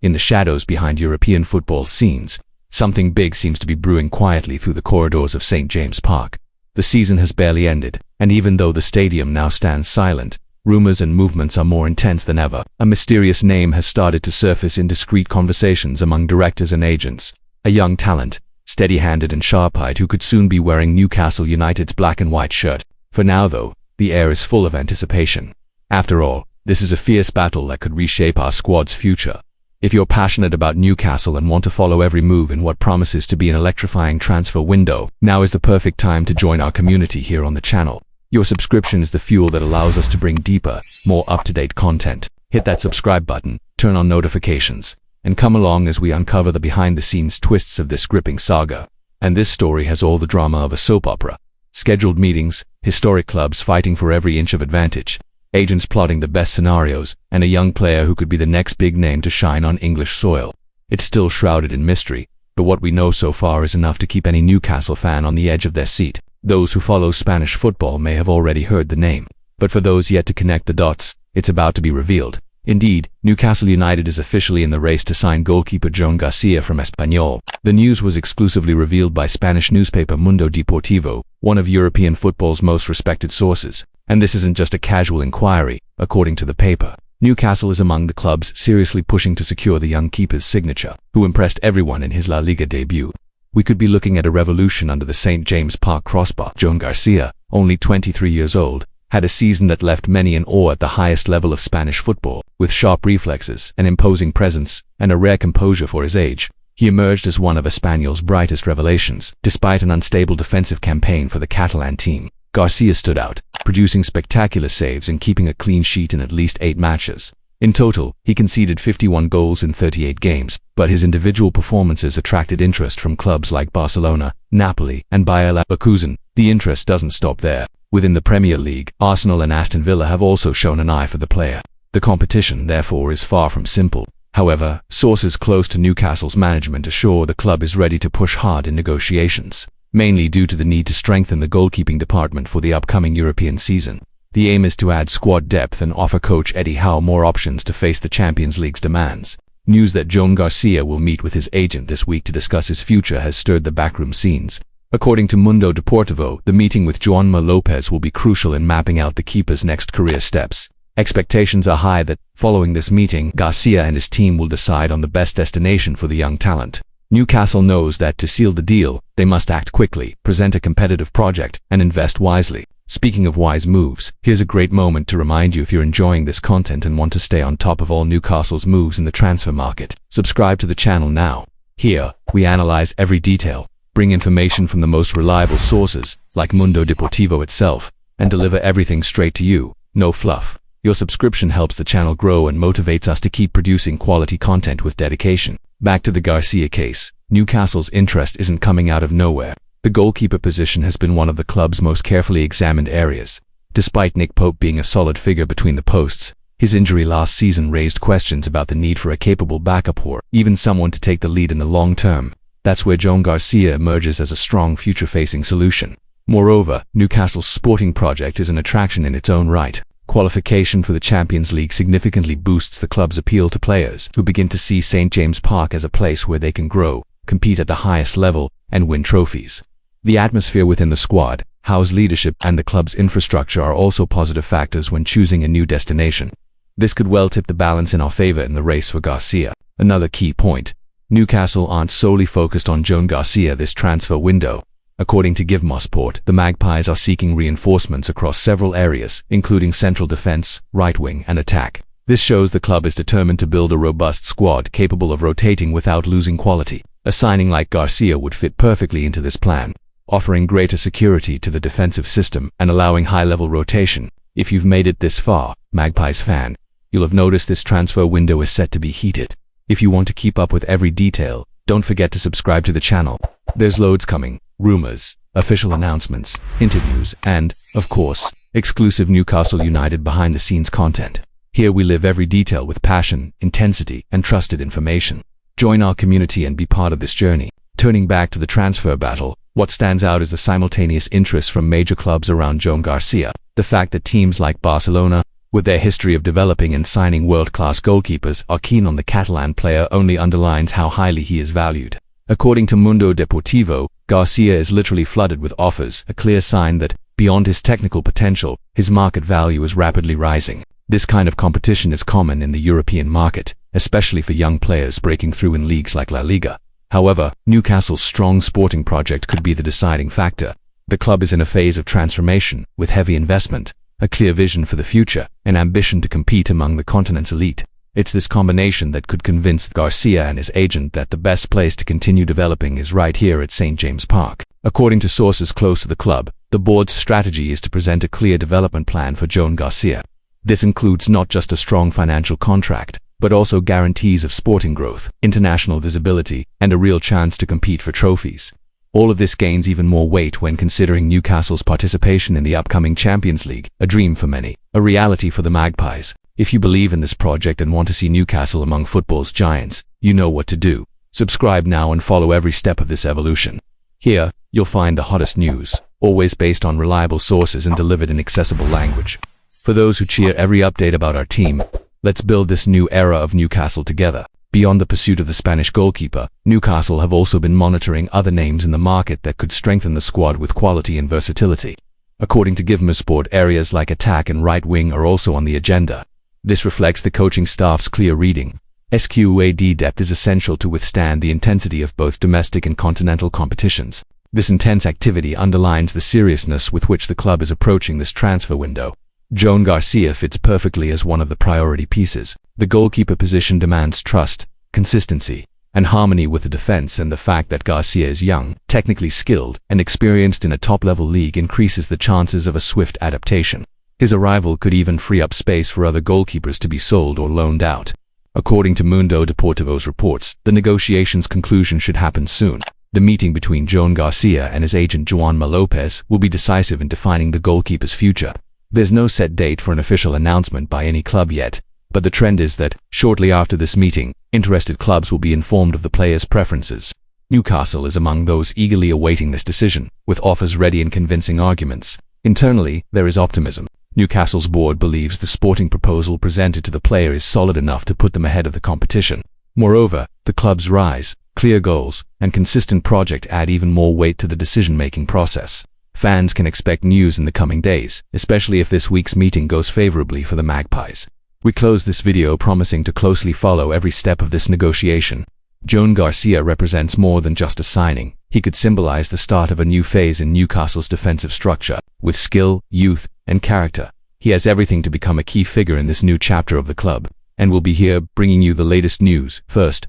In the shadows behind European football's scenes, something big seems to be brewing quietly through the corridors of St. James Park. The season has barely ended, and even though the stadium now stands silent, rumors and movements are more intense than ever. A mysterious name has started to surface in discreet conversations among directors and agents. A young talent, steady-handed and sharp-eyed, who could soon be wearing Newcastle United's black and white shirt. For now, though, the air is full of anticipation. After all, this is a fierce battle that could reshape our squad's future. If you're passionate about Newcastle and want to follow every move in what promises to be an electrifying transfer window, now is the perfect time to join our community here on the channel. Your subscription is the fuel that allows us to bring deeper, more up-to-date content. Hit that subscribe button, turn on notifications, and come along as we uncover the behind-the-scenes twists of this gripping saga. And this story has all the drama of a soap opera. Scheduled meetings, historic clubs fighting for every inch of advantage, agents plotting the best scenarios, and a young player who could be the next big name to shine on English soil. It's still shrouded in mystery, but what we know so far is enough to keep any Newcastle fan on the edge of their seat. Those who follow Spanish football may have already heard the name, but for those yet to connect the dots, it's about to be revealed. Indeed, Newcastle United is officially in the race to sign goalkeeper Jon Garcia from Espanyol. The news was exclusively revealed by Spanish newspaper Mundo Deportivo, one of European football's most respected sources. And this isn't just a casual inquiry. According to the paper, Newcastle is among the clubs seriously pushing to secure the young keeper's signature, who impressed everyone in his La Liga debut. We could be looking at a revolution under the St. James Park crossbar. Jon Garcia, only 23 years old, had a season that left many in awe at the highest level of Spanish football. With sharp reflexes, an imposing presence, and a rare composure for his age, he emerged as one of Espanyol's brightest revelations. Despite an unstable defensive campaign for the Catalan team, Garcia stood out, producing spectacular saves and keeping a clean sheet in at least 8 matches. In total, he conceded 51 goals in 38 games, but his individual performances attracted interest from clubs like Barcelona, Napoli, and Bayer Leverkusen. The interest doesn't stop there. Within the Premier League, Arsenal and Aston Villa have also shown an eye for the player. The competition, therefore, is far from simple. However, sources close to Newcastle's management assure the club is ready to push hard in negotiations, mainly due to the need to strengthen the goalkeeping department for the upcoming European season. The aim is to add squad depth and offer coach Eddie Howe more options to face the Champions League's demands. News that Jon Garcia will meet with his agent this week to discuss his future has stirred the backroom scenes. According to Mundo Deportivo, the meeting with Juanma Lopez will be crucial in mapping out the keeper's next career steps. Expectations are high that, following this meeting, Garcia and his team will decide on the best destination for the young talent. Newcastle knows that to seal the deal, they must act quickly, present a competitive project, and invest wisely. Speaking of wise moves, here's a great moment to remind you, if you're enjoying this content and want to stay on top of all Newcastle's moves in the transfer market, subscribe to the channel now. Here, we analyze every detail, bring information from the most reliable sources, like Mundo Deportivo itself, and deliver everything straight to you, no fluff. Your subscription helps the channel grow and motivates us to keep producing quality content with dedication. Back to the Garcia case. Newcastle's interest isn't coming out of nowhere. The goalkeeper position has been one of the club's most carefully examined areas. Despite Nick Pope being a solid figure between the posts, his injury last season raised questions about the need for a capable backup or even someone to take the lead in the long term. That's where Jon Garcia emerges as a strong future-facing solution. Moreover, Newcastle's sporting project is an attraction in its own right. Qualification for the Champions League significantly boosts the club's appeal to players who begin to see St. James Park as a place where they can grow, compete at the highest level, and win trophies. The atmosphere within the squad, Howe's leadership, and the club's infrastructure are also positive factors when choosing a new destination. This could well tip the balance in our favor in the race for Garcia. Another key point: Newcastle aren't solely focused on Jon Garcia this transfer window. According to Givmosport, the Magpies are seeking reinforcements across several areas, including central defense, right wing, and attack. This shows the club is determined to build a robust squad capable of rotating without losing quality. A signing like Garcia would fit perfectly into this plan, offering greater security to the defensive system and allowing high-level rotation. If you've made it this far, Magpies fan, you'll have noticed this transfer window is set to be heated. If you want to keep up with every detail, don't forget to subscribe to the channel. There's loads coming: rumors, official announcements, interviews, and, of course, exclusive Newcastle United behind-the-scenes content. Here we live every detail with passion, intensity, and trusted information. Join our community and be part of this journey. Turning back to the transfer battle, what stands out is the simultaneous interest from major clubs around Jon Garcia. The fact that teams like Barcelona, with their history of developing and signing world-class goalkeepers, are keen on the Catalan player only underlines how highly he is valued. According to Mundo Deportivo, Garcia is literally flooded with offers, a clear sign that, beyond his technical potential, his market value is rapidly rising. This kind of competition is common in the European market, especially for young players breaking through in leagues like La Liga. However, Newcastle's strong sporting project could be the deciding factor. The club is in a phase of transformation, with heavy investment, a clear vision for the future, and ambition to compete among the continent's elite. It's this combination that could convince Garcia and his agent that the best place to continue developing is right here at St. James Park. According to sources close to the club, the board's strategy is to present a clear development plan for Joan Garcia. This includes not just a strong financial contract, but also guarantees of sporting growth, international visibility, and a real chance to compete for trophies. All of this gains even more weight when considering Newcastle's participation in the upcoming Champions League, a dream for many, a reality for the Magpies. If you believe in this project and want to see Newcastle among football's giants, you know what to do. Subscribe now and follow every step of this evolution. Here, you'll find the hottest news, always based on reliable sources and delivered in accessible language. For those who cheer every update about our team, let's build this new era of Newcastle together. Beyond the pursuit of the Spanish goalkeeper, Newcastle have also been monitoring other names in the market that could strengthen the squad with quality and versatility. According to Giversport, areas like attack and right wing are also on the agenda. This reflects the coaching staff's clear reading. Squad depth is essential to withstand the intensity of both domestic and continental competitions. This intense activity underlines the seriousness with which the club is approaching this transfer window. Joan Garcia fits perfectly as one of the priority pieces. The goalkeeper position demands trust, consistency, and harmony with the defense, and the fact that Garcia is young, technically skilled, and experienced in a top-level league increases the chances of a swift adaptation. His arrival could even free up space for other goalkeepers to be sold or loaned out. According to Mundo Deportivo's reports, the negotiations' conclusion should happen soon. The meeting between Joan Garcia and his agent Juanma Lopez will be decisive in defining the goalkeeper's future. There's no set date for an official announcement by any club yet, but the trend is that, shortly after this meeting, interested clubs will be informed of the player's preferences. Newcastle is among those eagerly awaiting this decision, with offers ready and convincing arguments. Internally, there is optimism. Newcastle's board believes the sporting proposal presented to the player is solid enough to put them ahead of the competition. Moreover, the club's rise, clear goals, and consistent project add even more weight to the decision-making process. Fans can expect news in the coming days, especially if this week's meeting goes favorably for the Magpies. We close this video promising to closely follow every step of this negotiation. Joan Garcia represents more than just a signing. He could symbolize the start of a new phase in Newcastle's defensive structure. With skill, youth, and character, he has everything to become a key figure in this new chapter of the club, and will be here bringing you the latest news first.